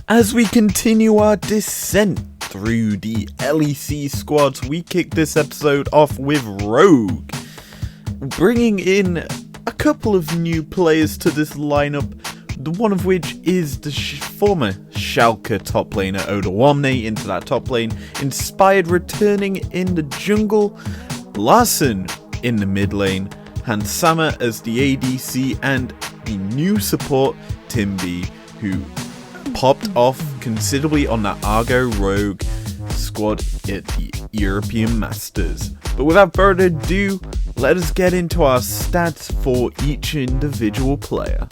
As we continue our descent through the LEC squads, we kick this episode off with Rogue, bringing in a couple of new players to this lineup, one of which is the former Schalke top laner Oda Wamne into that top lane, Inspired returning in the jungle, Larson in the mid lane, Hansama as the ADC, and the new support Timby, who popped off considerably on that Argo Rogue squad at the European Masters. But without further ado, let us get into our stats for each individual player.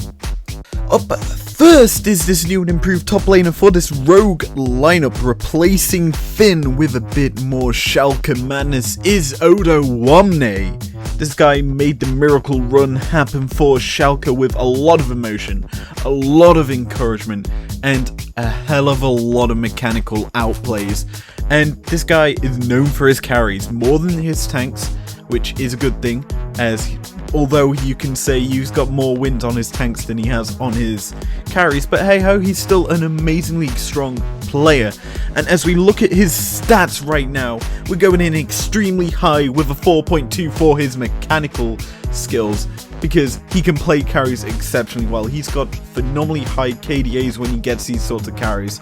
Up first is this new and improved top laner for this Rogue lineup, replacing Finn with a bit more Schalke madness, is Oda Wamne. This guy made the miracle run happen for Schalke with a lot of emotion, a lot of encouragement, and a hell of a lot of mechanical outplays. And this guy is known for his carries more than his tanks, which is a good thing, as although you can say he's got more wins on his tanks than he has on his carries, but hey ho, he's still an amazingly strong player. And as we look at his stats right now, we're going in extremely high with a 4.2 for his mechanical skills, because he can play carries exceptionally well. He's got phenomenally high KDAs when he gets these sorts of carries.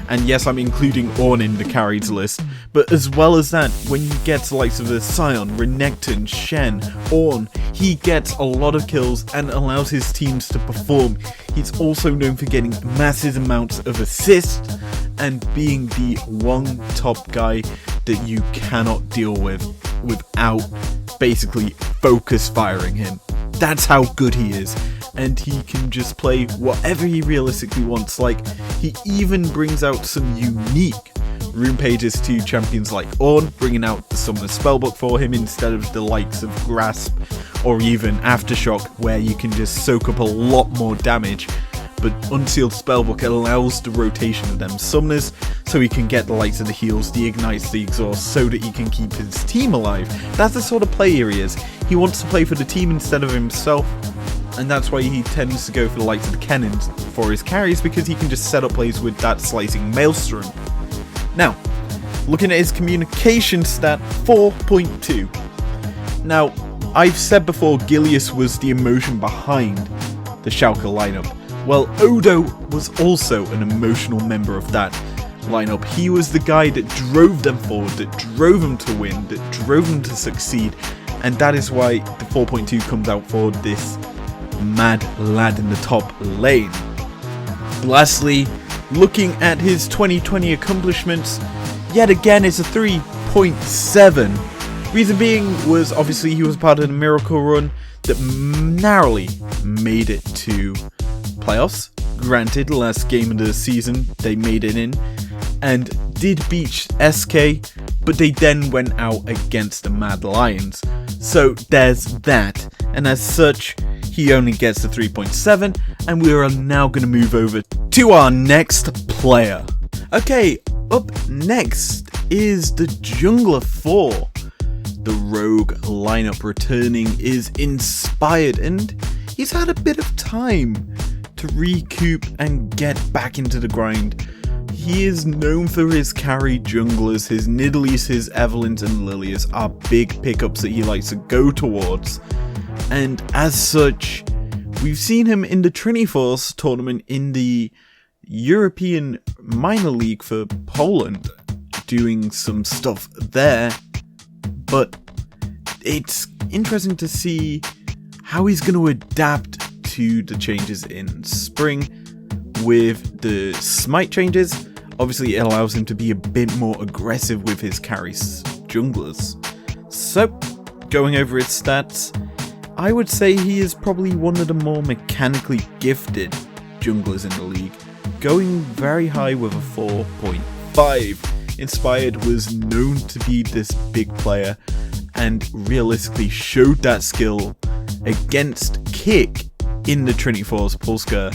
And yes, I'm including Ornn in the carries list, but as well as that, when he gets the likes of the Sion, Renekton, Shen, Ornn, he gets a lot of kills and allows his teams to perform. He's also known for getting massive amounts of assists and being the one top guy that you cannot deal with without basically focus firing him. That's how good he is. And he can just play whatever he realistically wants. Like, he even brings out some unique rune pages to champions like Ornn, bringing out the Summoner Spellbook for him instead of the likes of Grasp or even Aftershock, where you can just soak up a lot more damage. But Unsealed Spellbook allows the rotation of them summoners, so he can get the likes of the heals, the ignites, the exhaust, so that he can keep his team alive. That's the sort of player he is. He wants to play for the team instead of himself, and that's why he tends to go for the likes of the cannons for his carries, because he can just set up plays with that slicing maelstrom. Now, looking at his communication stat, 4.2. Now, I've said before Gilius was the emotion behind the Schalke lineup. Well, Odo was also an emotional member of that lineup. He was the guy that drove them forward, that drove them to win, that drove them to succeed, and that is why the 4.2 comes out for this mad lad in the top lane. Lastly, looking at his 2020 accomplishments, yet again it's a 3.7. Reason being was obviously he was part of the miracle run that narrowly made it to playoffs. Granted, last game of the season they made it in and did beat SK, but they then went out against the Mad Lions. So there's that, and as such, he only gets the 3.7, and we are now going to move over to our next player. Okay, up next is the Jungler 4. The Rogue lineup returning is Inspired, and he's had a bit of time to recoup and get back into the grind. He is known for his carry junglers. His Nidalees, his Evelyns and Lilias are big pickups that he likes to go towards, and as such, we've seen him in the Triniforce tournament in the European minor league for Poland, doing some stuff there. But it's interesting to see how he's going to adapt to the changes in spring with the smite changes. Obviously, it allows him to be a bit more aggressive with his carry junglers. So, going over his stats, I would say he is probably one of the more mechanically gifted junglers in the league, going very high with a 4.5. Inspired was known to be this big player and realistically showed that skill against Kick in the Triniforce Polska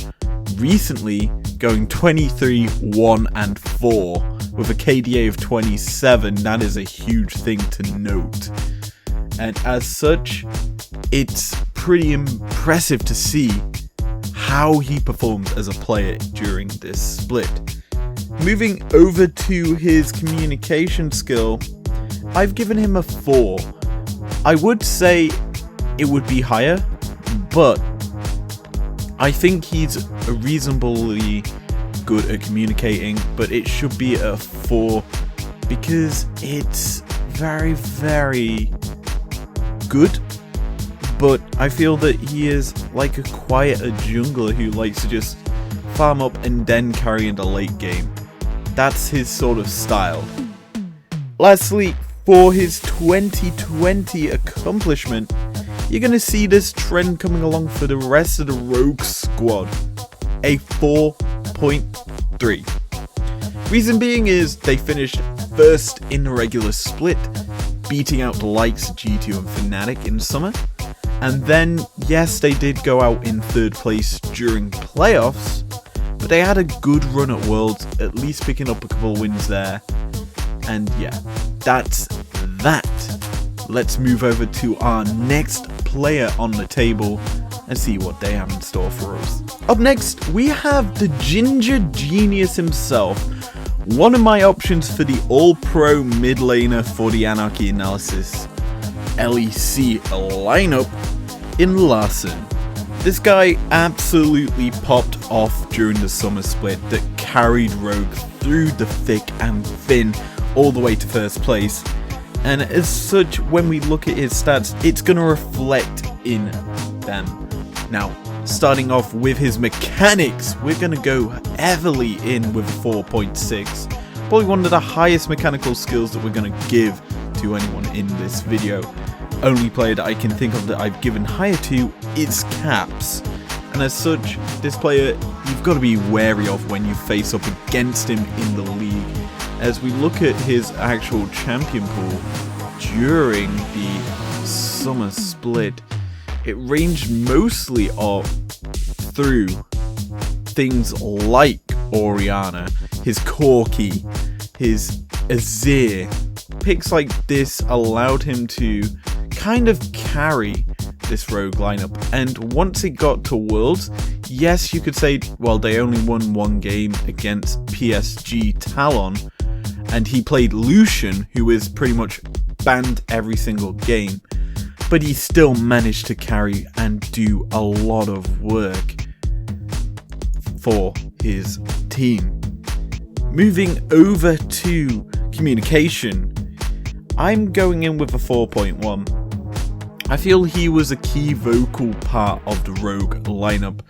recently, going 23, 1 and 4 with a KDA of 27. That is a huge thing to note, and as such, it's pretty impressive to see how he performed as a player during this split. Moving over to his communication skill, I've given him a 4. I would say it would be higher, but I think he's reasonably good at communicating, but it should be a 4 because it's very, very good. But I feel that he is like a quieter jungler who likes to just farm up and then carry in the late game. That's his sort of style. Lastly, for his 2020 accomplishment, you're going to see this trend coming along for the rest of the Rogue squad. A 4.3. Reason being is they finished first in the regular split, beating out the likes of G2 and Fnatic in summer. And then, yes, they did go out in 3rd place during playoffs, but they had a good run at Worlds, at least picking up a couple of wins there. And yeah, that's that. Let's move over to our next player on the table and see what they have in store for us. Up next, we have the Ginger Genius himself, one of my options for the all-pro mid laner for the Anarchy Analysis LEC lineup in Larson. This guy absolutely popped off during the summer split that carried Rogue through the thick and thin all the way to 1st place. And as such, when we look at his stats, it's going to reflect in them. Now, starting off with his mechanics, we're going to go heavily in with 4.6. Probably one of the highest mechanical skills that we're going to give to anyone in this video. Only player that I can think of that I've given higher to is Caps. And as such, this player you've got to be wary of when you face up against him in the league. As we look at his actual champion pool during the summer split, it ranged mostly off through things like Orianna, his Corki, his Azir. Picks like this allowed him to kind of carry this Rogue lineup, and once it got to Worlds, yes, you could say, well, they only won 1 game against PSG Talon, and he played Lucian, who is pretty much banned every single game, but he still managed to carry and do a lot of work for his team. Moving over to communication, I'm going in with a 4.1. I feel he was a key vocal part of the Rogue lineup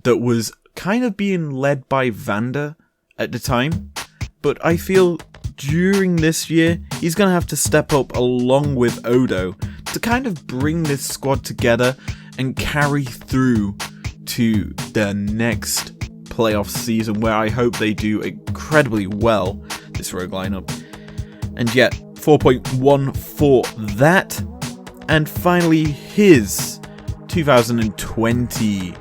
that was kind of being led by Vander at the time, but I feel during this year he's going to have to step up along with Odo to kind of bring this squad together and carry through to the next playoff season, where I hope they do incredibly well, this Rogue lineup. And yet, 4.1 for that. And finally, his 2020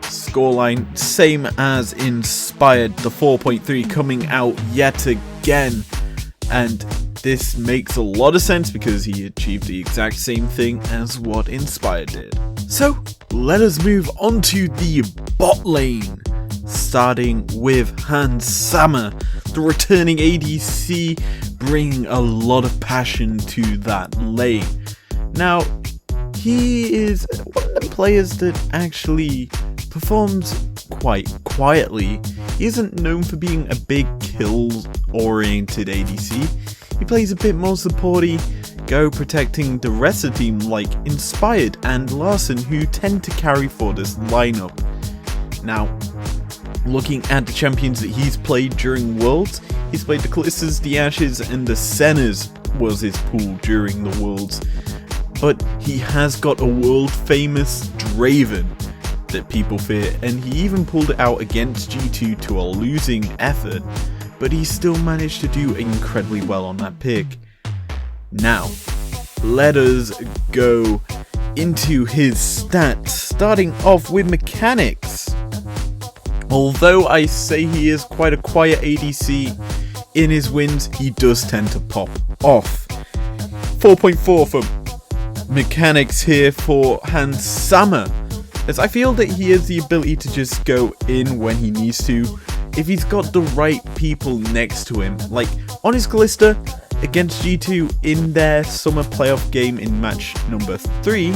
scoreline, same as Inspired, the 4.3 coming out yet again. And this makes a lot of sense because he achieved the exact same thing as what Inspired did. So, let us move on to the bot lane. Starting with Hans Sammer, the returning ADC, bringing a lot of passion to that lane. Now, he is one of the players that actually performs quite quietly. He isn't known for being a big kills-oriented ADC. He plays a bit more supporty, go protecting the rest of the team like Inspired and Larson, who tend to carry for this lineup. Now, looking at the champions that he's played during Worlds, he's played the Kalissas, the Ashes, and the Sennas was his pool during the Worlds. But he has got a world-famous Draven that people fear, and he even pulled it out against G2 to a losing effort, but he still managed to do incredibly well on that pick. Now, let us go into his stats, starting off with mechanics. Although I say he is quite a quiet ADC, in his wins he does tend to pop off. 4.4 for mechanics here for Hans Sammer, as I feel that he has the ability to just go in when he needs to, if he's got the right people next to him. Like on his Callista against G2 in their summer playoff game in match number 3,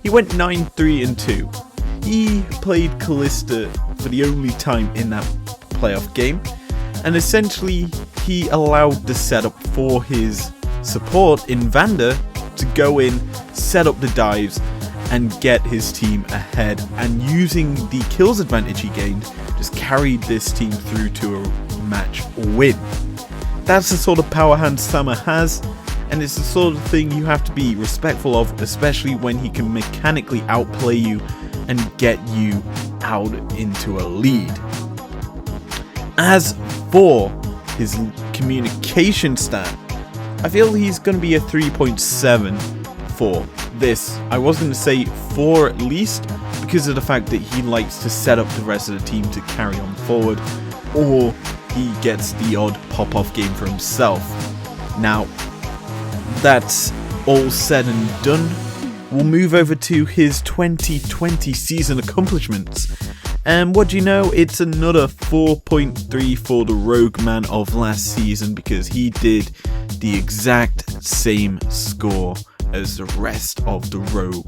he went 9-3-2. He played Callista for the only time in that playoff game, and essentially he allowed the setup for his support in Vander to go in, set up the dives, and get his team ahead, and using the kills advantage he gained, just carried this team through to a match win. That's the sort of power hand Sama has, and it's the sort of thing you have to be respectful of, especially when he can mechanically outplay you and get you out into a lead. As for his communication stat, I feel he's going to be a 3.7 for this. I was going to say 4 at least, because of the fact that he likes to set up the rest of the team to carry on forward, or he gets the odd pop-off game for himself. Now, that's all said and done. We'll move over to his 2020 season accomplishments. And what do you know, it's another 4.3 for the Rogue Man of last season, because he did the exact same score as the rest of the Rogue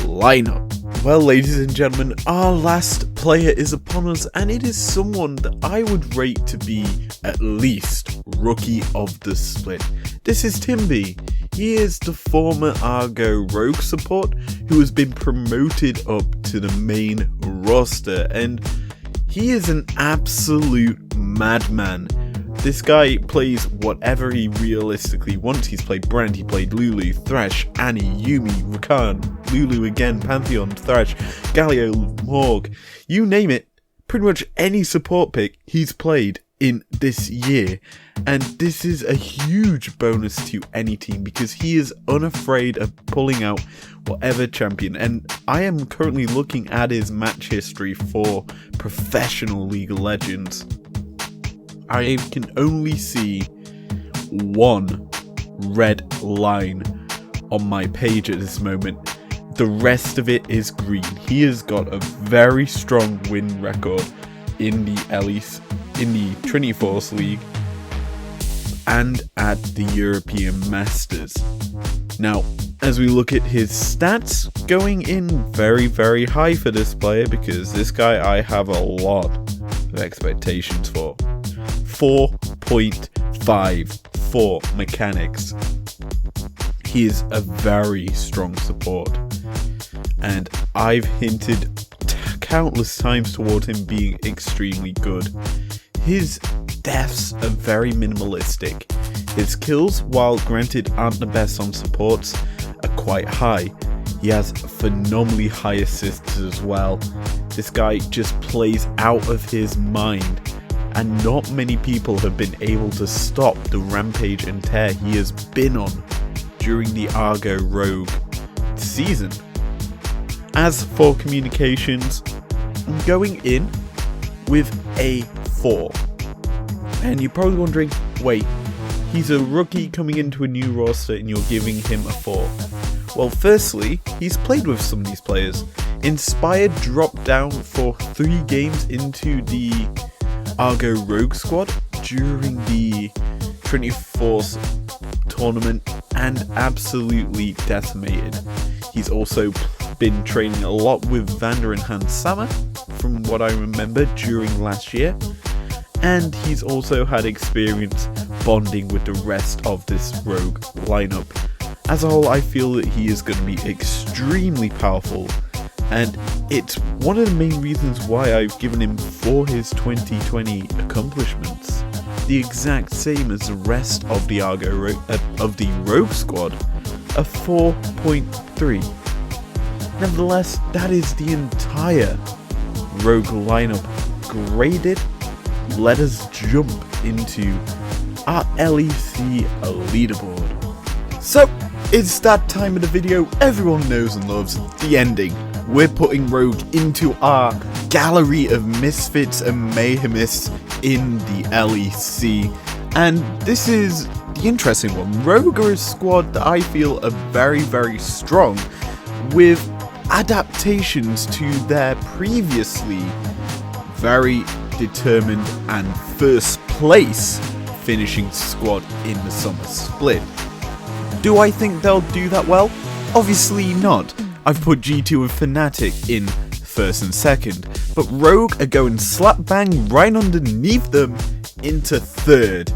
lineup. Well, ladies and gentlemen, our last player is upon us, and it is someone that I would rate to be at least Rookie of the Split. This is Timby. He is the former Argo Rogue support who has been promoted up to the main roster, and he is an absolute madman. This guy plays whatever he realistically wants. He's played Brand, he played Lulu, Thresh, Annie, Yumi, Rakan, Lulu again, Pantheon, Thresh, Galio, Morg, you name it. Pretty much any support pick he's played in this year, and this is a huge bonus to any team because he is unafraid of pulling out whatever champion. And I am currently looking at his match history for professional League of Legends. I can only see one red line on my page at this moment. The rest of it is green. He has got a very strong win record in the Trinity Force League and at the European Masters. Now, as we look at his stats, going in very, very high for this player, because this guy I have a lot of expectations for. 4.5 for mechanics. He is a very strong support, and I've hinted countless times towards him being extremely good. His deaths are very minimalistic. His kills, while granted aren't the best on supports, are quite high. He has phenomenally high assists as well. This guy just plays out of his mind, and not many people have been able to stop the rampage and tear he has been on during the Argo Rogue season. As for communications, I'm going in with a 4. And you're probably wondering, wait, he's a rookie coming into a new roster and you're giving him a 4. Well, firstly, he's played with some of these players. Inspired dropped down for 3 games into the Argo Rogue squad during the Trinity Force tournament and absolutely decimated. He's also been training a lot with Vander and Hans Sama, from what I remember, during last year. And he's also had experience bonding with the rest of this Rogue lineup. As a whole, I feel that he is going to be extremely powerful, and it's one of the main reasons why I've given him for his 2020 accomplishments the exact same as the rest of the Rogue squad, a 4.3. Nevertheless, that is the entire Rogue lineup graded. Let us jump into our LEC leaderboard. So, it's that time of the video everyone knows and loves, the ending. We're putting Rogue into our gallery of misfits and mayhemists in the LEC. And this is the interesting one. Rogue are a squad that I feel are very, very strong, with adaptations to their previously very determined and first place finishing squad in the summer split. Do I think they'll do that well? Obviously not. I've put G2 and Fnatic in first and second, but Rogue are going slap bang right underneath them into third.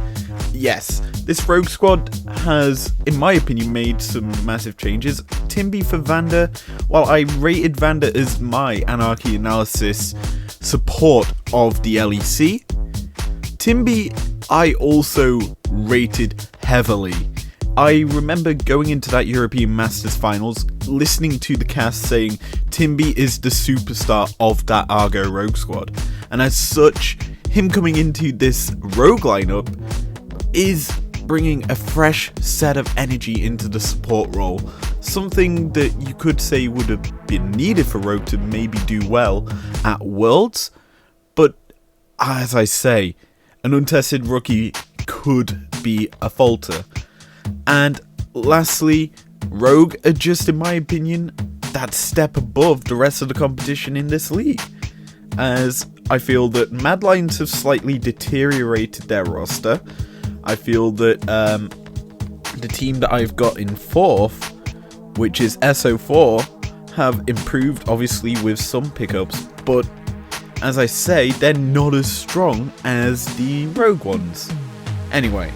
Yes, this Rogue squad has, in my opinion, made some massive changes. Timby for Vander, while I rated Vander as my Anarchy Analysis support of the LEC, Timby I also rated heavily. I remember going into that European Masters Finals, listening to the cast saying Timby is the superstar of that Argo Rogue squad, and as such, him coming into this Rogue lineup is bringing a fresh set of energy into the support role, something that you could say would have been needed for Rogue to maybe do well at Worlds, but as I say, an untested rookie could be a falter. And lastly, Rogue are just, in my opinion, that step above the rest of the competition in this league, as I feel that Mad Lions have slightly deteriorated their roster. I feel that the team that I've got in fourth, which is SO4, have improved obviously with some pickups, but as I say, they're not as strong as the Rogue ones. Anyway,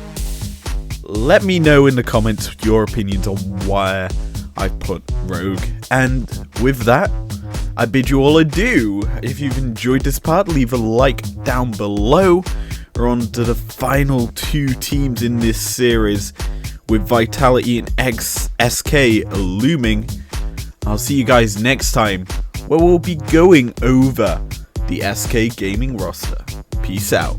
let me know in the comments your opinions on where I put Rogue. And with that, I bid you all adieu. If you've enjoyed this part, leave a like down below. We're on to the final two teams in this series, with Vitality and SK looming. I'll see you guys next time, where we'll be going over the SK gaming roster. Peace out.